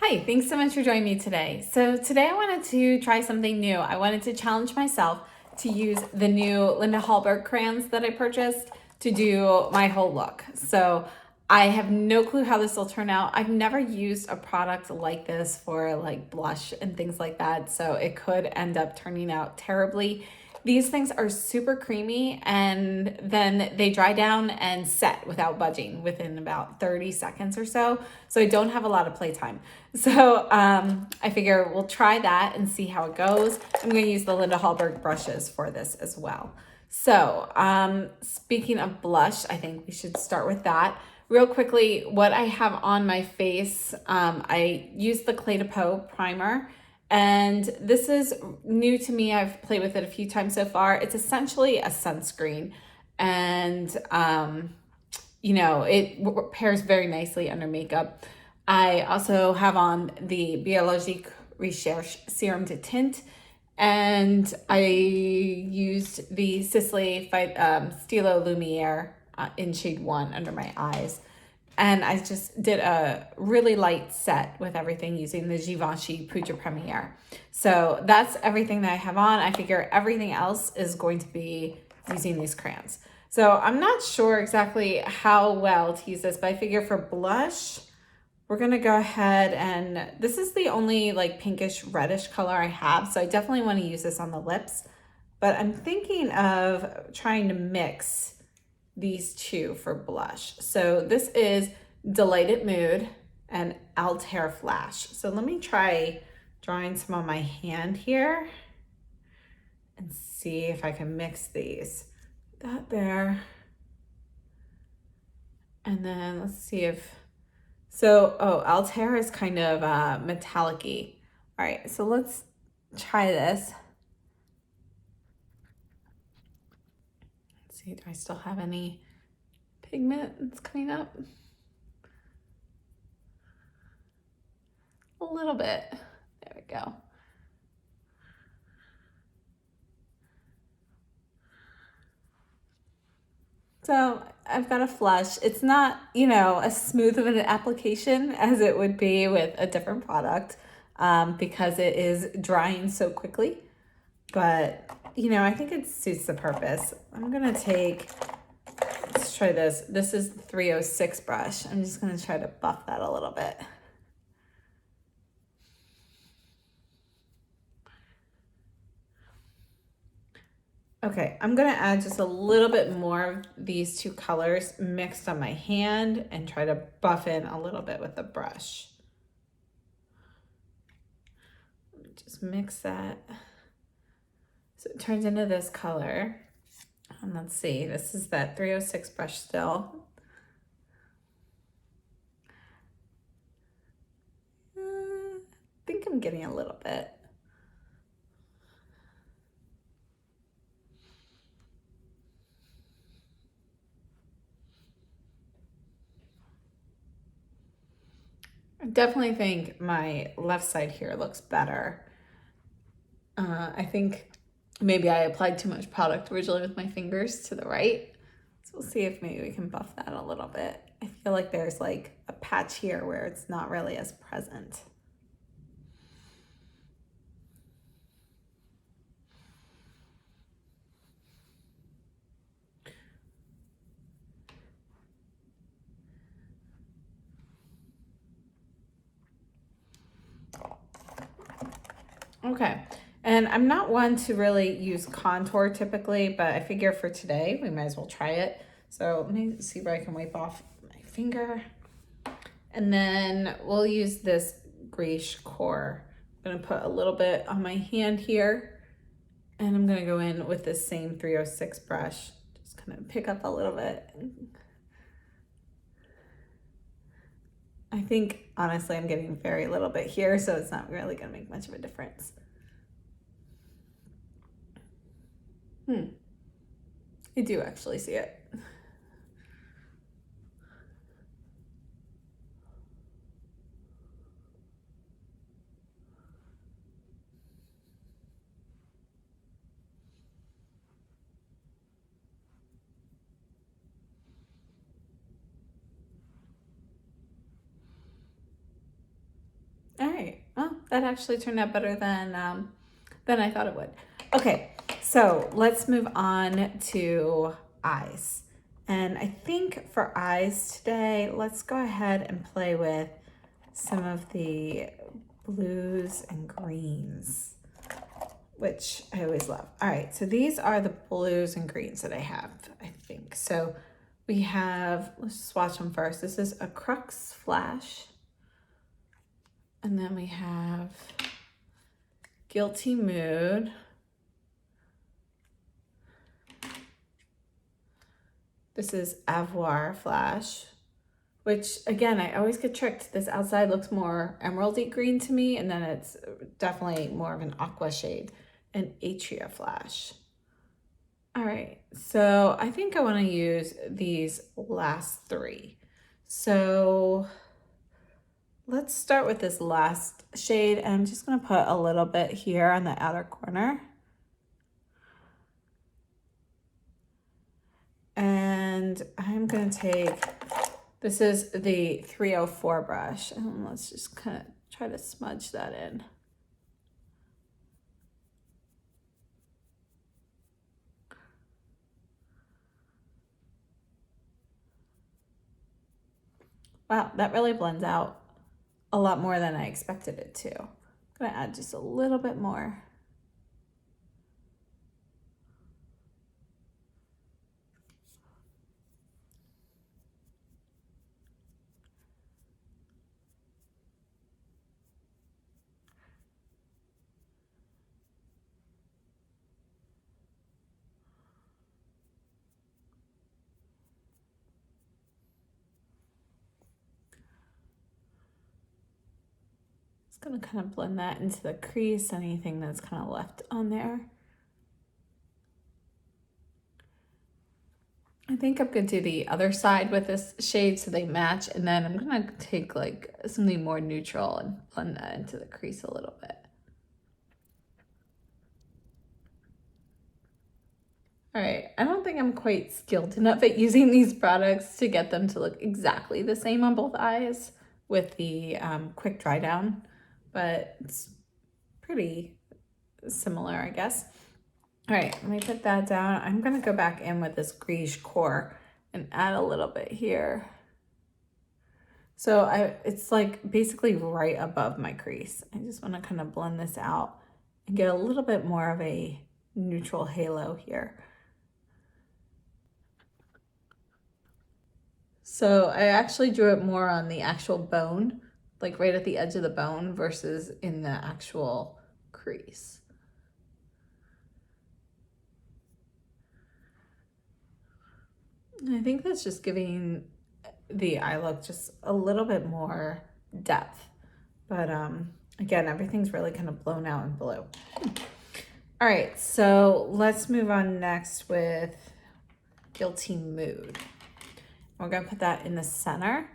Hi, thanks so much for joining me today. So today I wanted to try something new. I wanted to challenge myself to use the new Hallberg crayons that I purchased to do my whole look. So I have no clue how this will turn out. I've never used a product like this for like blush and things like that, so it could end up turning out terribly. These things are super creamy and then they dry down and set without budging within about 30 seconds or so. So I don't have a lot of playtime. So I figure we'll try that and see how it goes. I'm going to use the Linda Hallberg brushes for this as well. So speaking of blush, I think we should start with that. Real quickly, what I have on my face, I used the Clé de Peau primer. And this is new to me. I've played with it a few times so far. It's essentially a sunscreen. And, it pairs very nicely under makeup. I also have on the Biologique Recherche Serum de Tint. And I used the Sisley Stilo Lumiere in shade 1 under my eyes. And I just did a really light set with everything using the Givenchy Poudre Premiere. So that's everything that I have on. I figure everything else is going to be using these crayons. So I'm not sure exactly how well to use this, but I figure for blush, we're gonna go ahead and this is the only like pinkish reddish color I have. So I definitely want to use this on the lips, but I'm thinking of trying to mix these two for blush. So this is Delighted Mood and Altair Flash. So let me try drawing some on my hand here and see if I can mix these. That there. And then let's see if, Altair is kind of metallic-y. All right, so let's try this. Let's see, do I still have any pigment that's coming up? A little bit. There we go. So I've got a flush. It's not, as smooth of an application as it would be with a different product because it is drying so quickly. But, I think it suits the purpose. I'm going to let's try this. This is the 306 brush. I'm just going to try to buff that a little bit. Okay, I'm gonna add just a little bit more of these two colors mixed on my hand and try to buff in a little bit with the brush. Just mix that. So it turns into this color. And let's see, this is that 306 brush still. I think I'm getting a little bit. I definitely think my left side here looks better. I think maybe I applied too much product originally with my fingers to the right. So we'll see if maybe we can buff that a little bit. I feel like there's like a patch here where it's not really as present. Okay, and I'm not one to really use contour typically, but I figure for today, we might as well try it. So let me see where I can wipe off my finger. And then we'll use this Greige core. I'm gonna put a little bit on my hand here, and I'm gonna go in with this same 306 brush. Just kind of pick up a little bit. I think, honestly, I'm getting very little bit here, so it's not really gonna make much of a difference. I do actually see it. that actually turned out better than I thought it would. Okay, so let's move on to eyes. And I think for eyes today, let's go ahead and play with some of the blues and greens, which I always love. All right, so these are the blues and greens that I have, I think. So we have, let's swatch them first. This is a Crux Flash. And then we have Guilty Mood. This is Avoir Flash, which again, I always get tricked. This outside looks more emeraldy green to me, and then it's definitely more of an aqua shade. And Atria Flash. All right, so I think I want to use these last three. So let's start with this last shade. And I'm just going to put a little bit here on the outer corner. And I'm going to take, this is the 304 brush, and let's just kind of try to smudge that in. Wow, that really blends out a lot more than I expected it to. I'm gonna add just a little bit more. Gonna kind of blend that into the crease, anything that's kind of left on there. I think I'm gonna do the other side with this shade so they match, and then I'm gonna take like something more neutral and blend that into the crease a little bit. All right, I don't think I'm quite skilled enough at using these products to get them to look exactly the same on both eyes with the quick dry down, but it's pretty similar, I guess. All right, let me put that down. I'm gonna go back in with this Greige core and add a little bit here. So it's like basically right above my crease. I just wanna kind of blend this out and get a little bit more of a neutral halo here. So I actually drew it more on the actual bone, like right at the edge of the bone versus in the actual crease. I think that's just giving the eye look just a little bit more depth. But again, everything's really kind of blown out in blue. All right, so let's move on next with Guilty Mood. We're gonna put that in the center.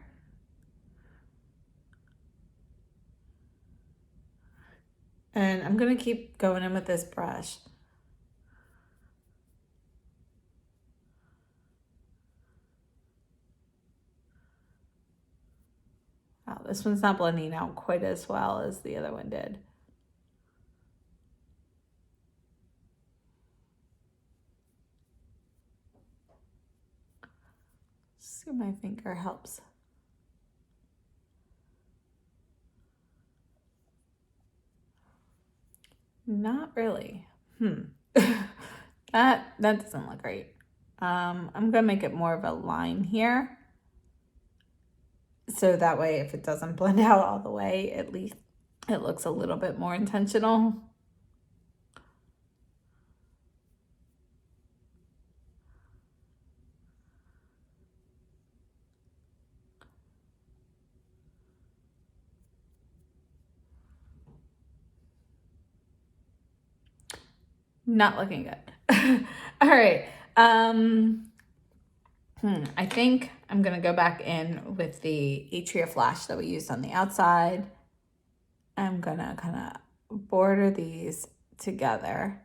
And I'm gonna keep going in with this brush. Wow, this one's not blending out quite as well as the other one did. See if my finger helps. Not really. That doesn't look great. I'm gonna make it more of a line here. So that way, if it doesn't blend out all the way, at least it looks a little bit more intentional. Not looking good. All right. I think I'm gonna go back in with the Atria Flash that we used on the outside. I'm gonna kind of border these together.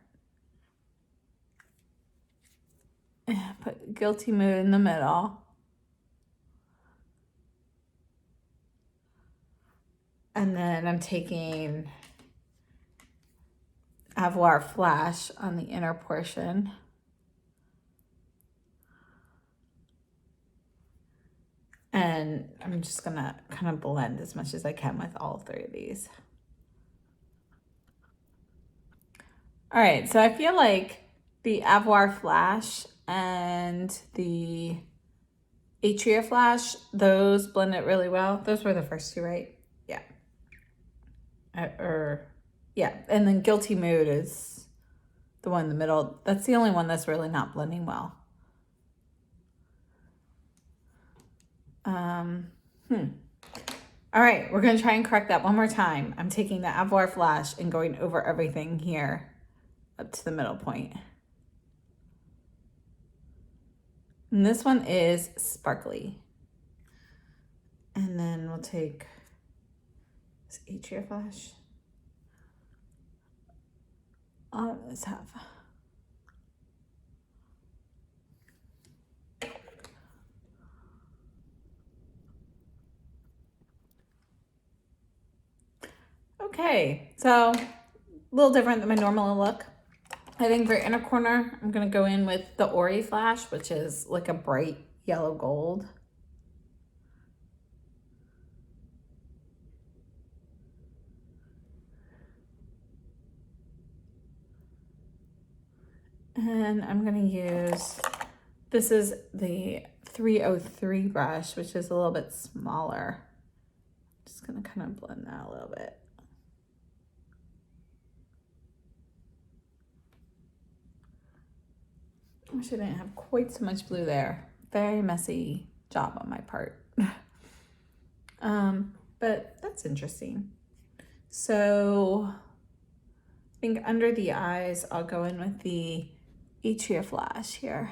Put Guilty Mood in the middle. And then I'm taking Avoir Flash on the inner portion. And I'm just gonna kind of blend as much as I can with all three of these. All right, so I feel like the Avoir Flash and the Atria Flash, those blend it really well. Those were the first two, right? Yeah. Yeah, and then Guilty Mood is the one in the middle. That's the only one that's really not blending well. All right, we're gonna try and correct that one more time. I'm taking the Avoir Flash and going over everything here up to the middle point. And this one is sparkly. And then we'll take this Atria Flash on this half. Okay, so a little different than my normal look. I think for inner corner, I'm gonna go in with the Ori Flash, which is like a bright yellow gold. And I'm gonna use, this is the 303 brush, which is a little bit smaller. Just gonna kind of blend that a little bit. I wish I didn't have quite so much blue there. Very messy job on my part. But that's interesting. So I think under the eyes, I'll go in with the Atria Flash here.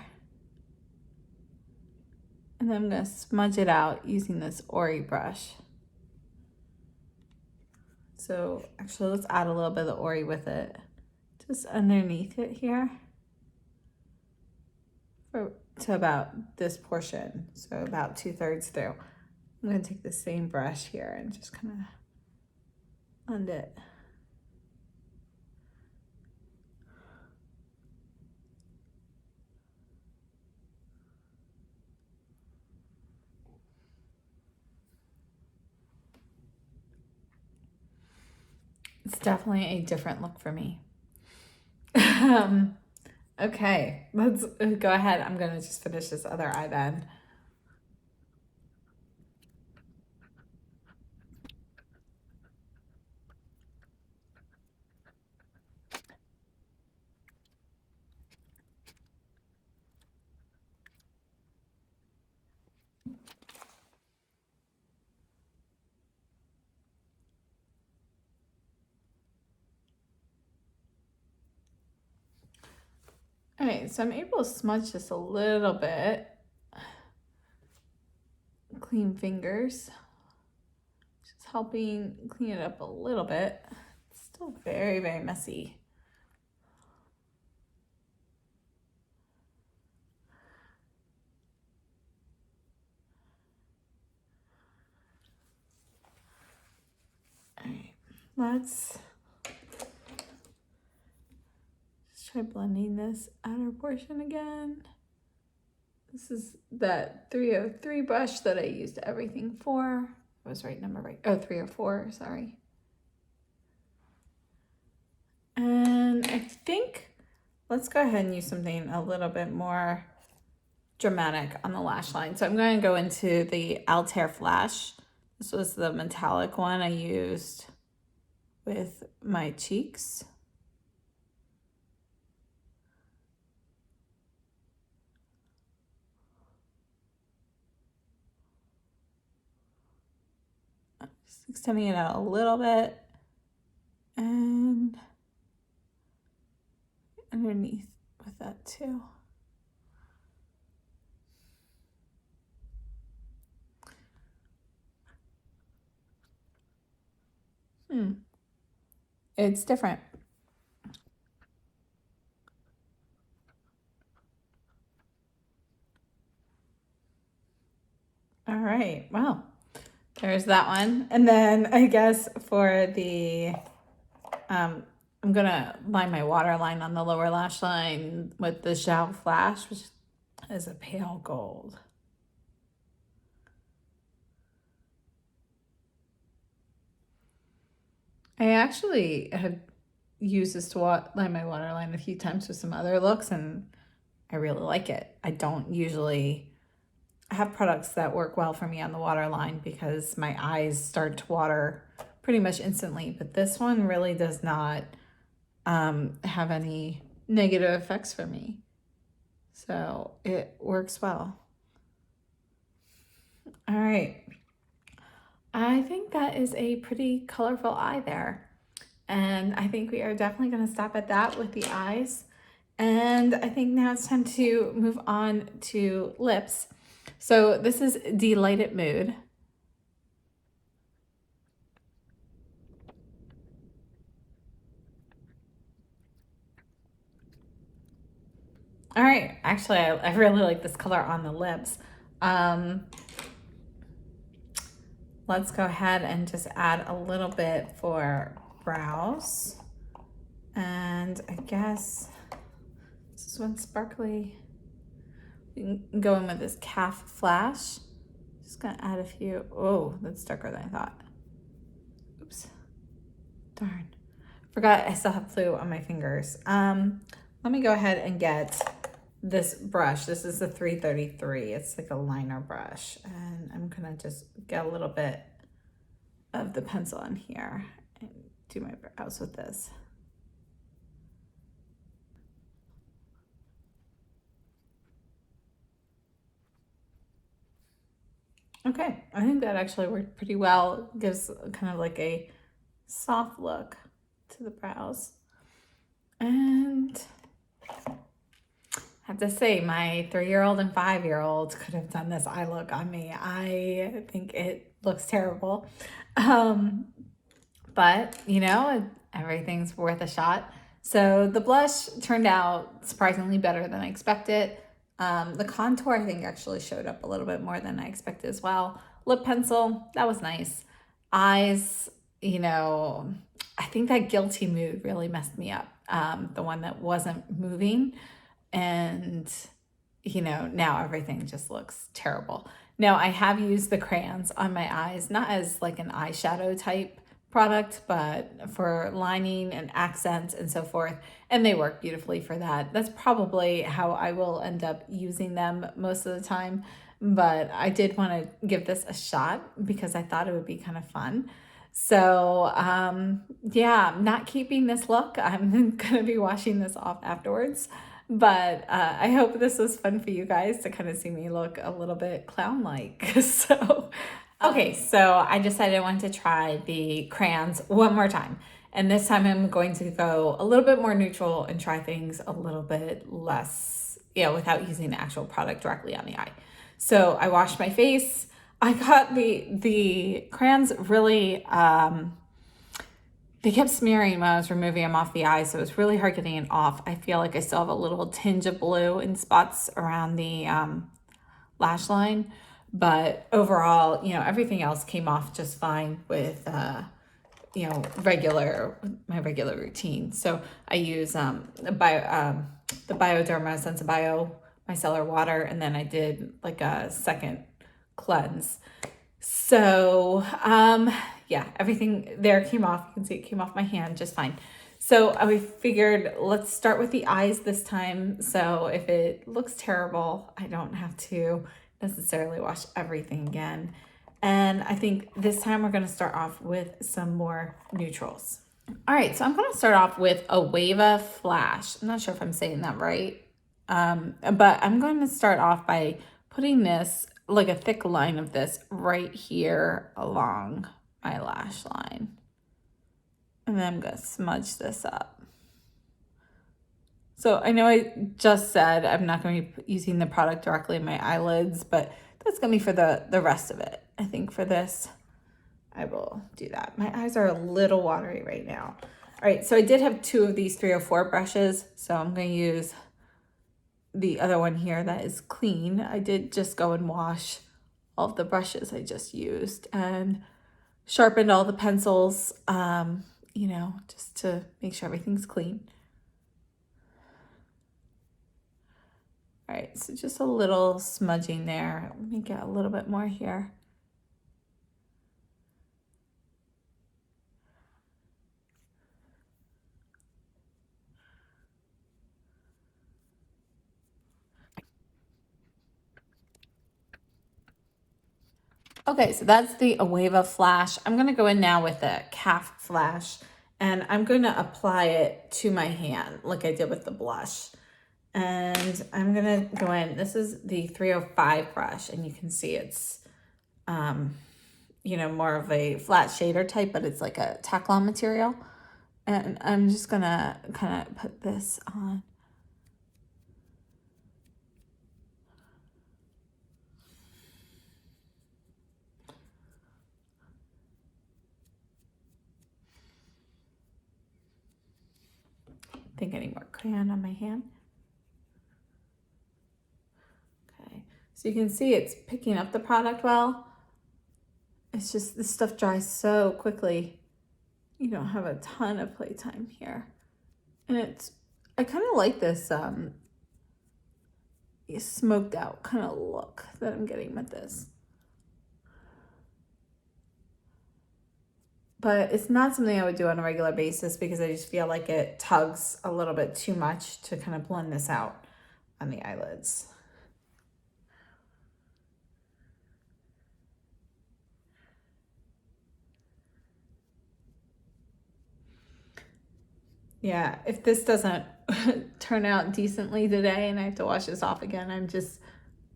And then I'm gonna smudge it out using this Ori brush. So actually let's add a little bit of the Ori with it, just underneath it here to about this portion. So about 2/3 through. I'm gonna take the same brush here and just kind of blend it. It's definitely a different look for me. Okay, let's go ahead. I'm gonna just finish this other eye then. All right, so I'm able to smudge this a little bit. Clean fingers. Just helping clean it up a little bit. It's still very, very messy. All right, let's just try blending this outer portion again. This is that 303 brush that I used everything for. I was right number right. Oh, 304, sorry. And I think let's go ahead and use something a little bit more dramatic on the lash line. So I'm going to go into the Altair Flash. This was the metallic one I used with my cheeks. Just extending it out a little bit and underneath with that too. It's different. All right, well, There's that one. And then I guess for the, I'm going to line my waterline on the lower lash line with the Zhao Flash, which is a pale gold. I actually have used this to line my waterline a few times with some other looks, and I really like it. I don't usually have products that work well for me on the waterline because my eyes start to water pretty much instantly, but this one really does not have any negative effects for me. So it works well. All right. I think that is a pretty colorful eye there. And I think we are definitely going to stop at that with the eyes. And I think now it's time to move on to lips. So this is Delighted Mood. All right, actually, I really like this color on the lips. Let's go ahead and just add a little bit for brows. And I guess this is one sparkly. We can go in with this Caph Flash. Just gonna add a few. Oh, that's darker than I thought. Oops. Darn. Forgot I still have blue on my fingers. Let me go ahead and get this brush. This is the 333. It's like a liner brush. And I'm gonna just get a little bit of the pencil in here and do my brows with this. Okay, I think that actually worked pretty well. It gives kind of like a soft look to the brows. And I have to say, my 3-year-old and 5-year-old could have done this eye look on me. I think it looks terrible. But, you know, everything's worth a shot. So the blush turned out surprisingly better than I expected. The contour, I think, actually showed up a little bit more than I expected as well. Lip pencil, that was nice. Eyes, you know, I think that guilty mood really messed me up. The one that wasn't moving. And, you know, now everything just looks terrible. Now, I have used the crayons on my eyes, not as like an eyeshadow type product, but for lining and accents and so forth. And they work beautifully for that. That's probably how I will end up using them most of the time. But I did want to give this a shot because I thought it would be kind of fun. So yeah, I'm not keeping this look. I'm going to be washing this off afterwards. But I hope this was fun for you guys to kind of see me look a little bit clown-like. So, okay, so I decided I wanted to try the crayons one more time. And this time I'm going to go a little bit more neutral and try things a little bit less, you know, without using the actual product directly on the eye. So I washed my face. I got the crayons really... they kept smearing when I was removing them off the eye, so it was really hard getting it off. I feel like I still have a little tinge of blue in spots around the lash line, but overall, you know, everything else came off just fine with, you know, my regular routine. So I use the Bioderma Sensibio micellar water, and then I did like a second cleanse. So, yeah, everything there came off. You can see it came off my hand just fine. So I figured let's start with the eyes this time. So if it looks terrible, I don't have to necessarily wash everything again. And I think this time we're going to start off with some more neutrals. All right, so I'm going to start off with Aueva Flash. I'm not sure if I'm saying that right. But I'm going to start off by putting this, like a thick line of this right here along my lash line. And then I'm going to smudge this up. So I know I just said I'm not going to be using the product directly in my eyelids, but that's going to be for the rest of it. I think for this, I will do that. My eyes are a little watery right now. All right, so I did have 2 of these 304 brushes, so I'm going to use the other one here that is clean. I did just go and wash all of the brushes I just used and sharpened all the pencils, you know, just to make sure everything's clean. All right, so just a little smudging there. Let me get a little bit more here. Okay, so that's the Aueva flash. I'm gonna go in now with the Caph flash, and I'm gonna apply it to my hand like I did with the blush. And I'm gonna go in, this is the 305 brush, and you can see it's, you know, more of a flat shader type, but it's like a Taklon material. And I'm just gonna kind of put this on. I think I need more crayon on my hand. Okay, so you can see it's picking up the product well. It's just, this stuff dries so quickly. You don't have a ton of playtime here. And it's, I kind of like this smoked out kind of look that I'm getting with this. But it's not something I would do on a regular basis because I just feel like it tugs a little bit too much to kind of blend this out on the eyelids. Yeah, if this doesn't turn out decently today and I have to wash this off again, I'm just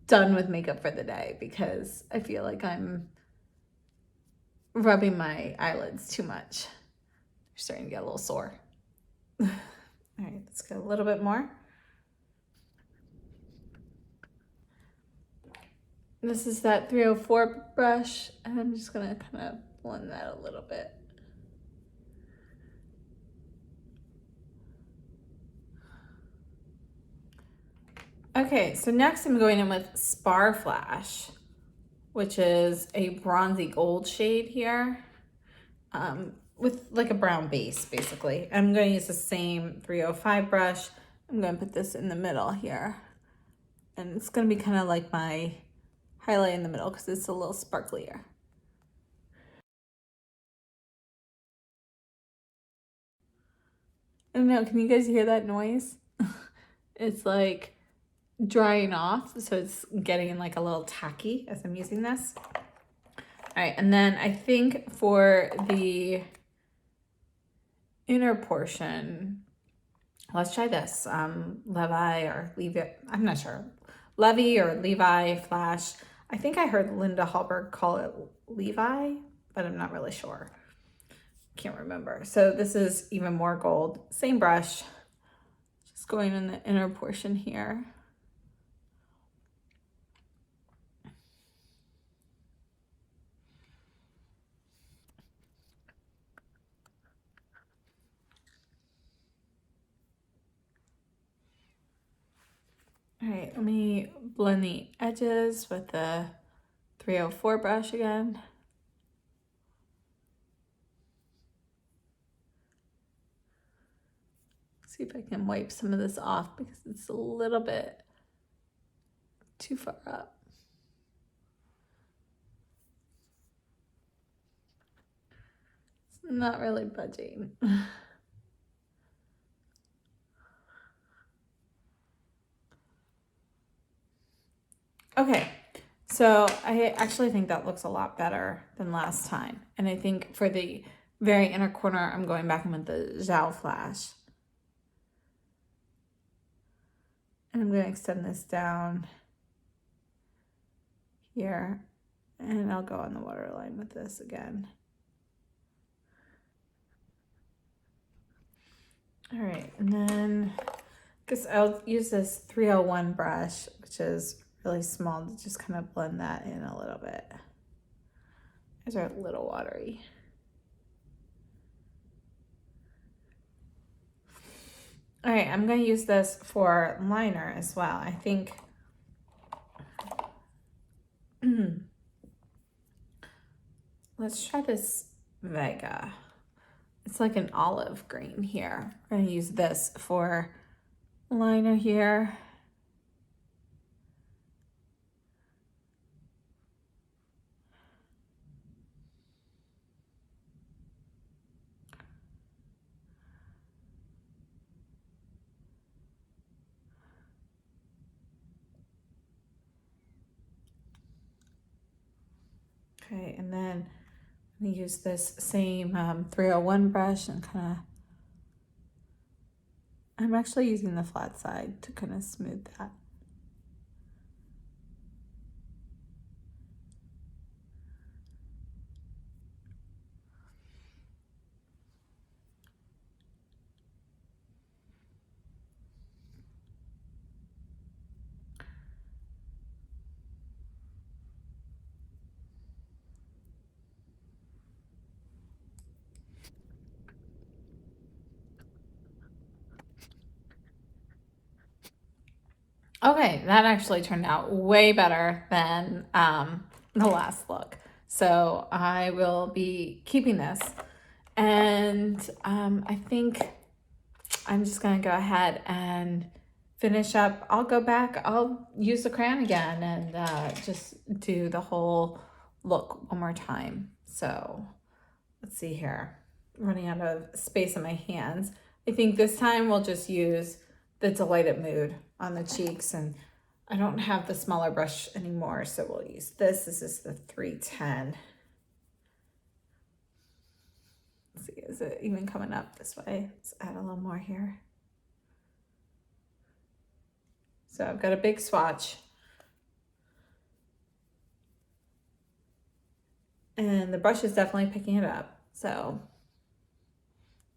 done with makeup for the day because I feel like I'm rubbing my eyelids too much. They're starting to get a little sore. All right, let's get a little bit more. This is that 304 brush, and I'm just gonna kind of blend that a little bit. Okay, so next I'm going in with Spahr Flash, which is a bronzy gold shade here, with like a brown base, basically. I'm going to use the same 305 brush. I'm going to put this in the middle here. And it's going to be kind of like my highlight in the middle because it's a little sparklier. I don't know, can you guys hear that noise? It's like drying off, so it's getting like a little tacky as I'm using this. All right, and then I think for the inner portion, let's try this. Levy or Levy, I'm not sure. Levy or Levi flash. I think I heard Linda Hallberg call it Levi, but I'm not really sure. Can't remember. So this is even more gold. Same brush. Just going in the inner portion here. All right, let me blend the edges with the 304 brush again. See if I can wipe some of this off because it's a little bit too far up. It's not really budging. Okay, so I actually think that looks a lot better than last time. And I think for the very inner corner, I'm going back in with the Zhao flash. And I'm going to extend this down here. And I'll go on the waterline with this again. All right, and then I guess I'll use this 301 brush, which is really small, to just kind of blend that in a little bit. These are a little watery. All right, I'm going to use this for liner as well. I think let's try this Vega. It's like an olive green here. We're gonna use this for liner here. Okay, and then I'm gonna use this same 301 brush and kind of, I'm actually using the flat side to kind of smooth that. Okay, that actually turned out way better than the last look. So I will be keeping this. And I think I'm just gonna go ahead and finish up. I'll go back, I'll use the crayon again and just do the whole look one more time. So let's see here. Running out of space in my hands. I think this time we'll just use the Delighted Mood on the cheeks, and I don't have the smaller brush anymore, so we'll use this. This is the 310. Let's see, is it even coming up this way? Let's add a little more here. So I've got a big swatch. And the brush is definitely picking it up. So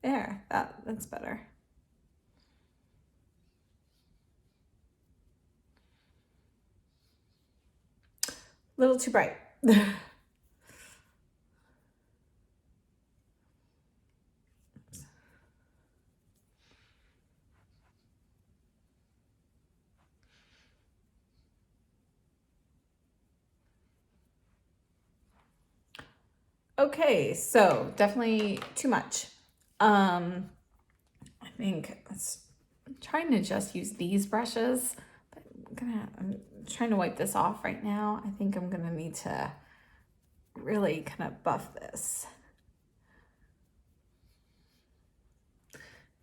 there, that's better. A little too bright. Okay, so definitely too much. I think I'm trying to just use these brushes, but I'm trying to wipe this off right now. I think I'm gonna need to really kind of buff this.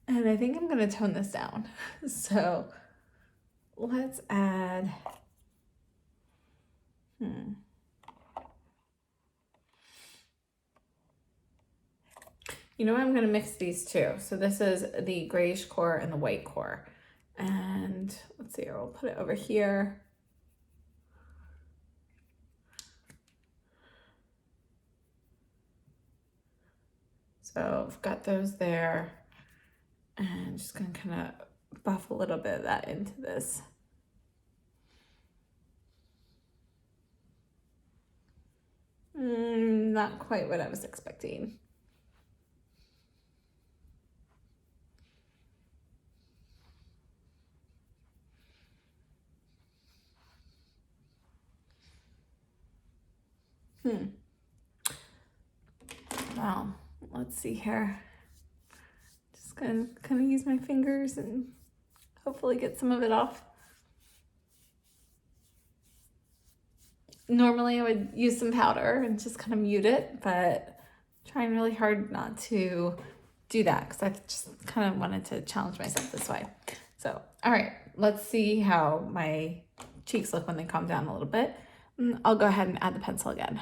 And I think I'm gonna tone this down. So let's add, You know, I'm gonna mix these two. So this is the grayish core and the white core. And let's see, I'll put it over here. So I've got those there, and just gonna kind of buff a little bit of that into this. Not quite what I was expecting. Well, let's see here. Just gonna kind of use my fingers and hopefully get some of it off. Normally I would use some powder and just kind of mute it, but I'm trying really hard not to do that because I just kind of wanted to challenge myself this way. So, all right, let's see how my cheeks look when they calm down a little bit. I'll go ahead and add the pencil again.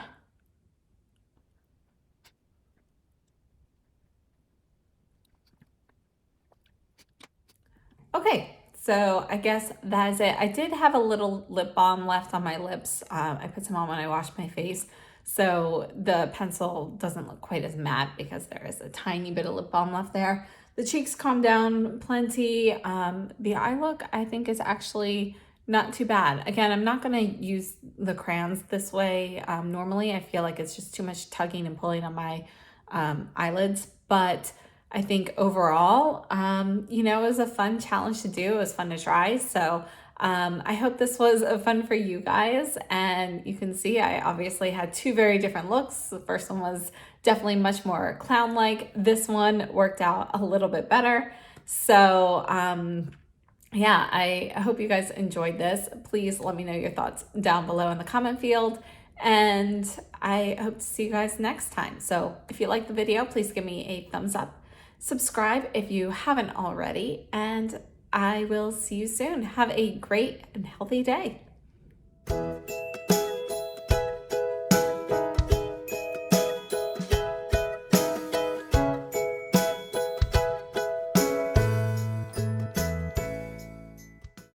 Okay, so I guess that is it. I did have a little lip balm left on my lips. I put some on when I washed my face. So the pencil doesn't look quite as matte because there is a tiny bit of lip balm left there. The cheeks calm down plenty. The eye look, I think, is actually not too bad. Again, I'm not gonna use the crayons this way. Normally, I feel like it's just too much tugging and pulling on my eyelids, but I think overall, you know, it was a fun challenge to do. It was fun to try. So I hope this was fun for you guys, and you can see I obviously had two very different looks. The first one was definitely much more clown-like. This one worked out a little bit better. So yeah, I hope you guys enjoyed this. Please let me know your thoughts down below in the comment field, and I hope to see you guys next time. So if you like the video, please give me a thumbs up. Subscribe if you haven't already, and I will see you soon. Have a great and healthy day.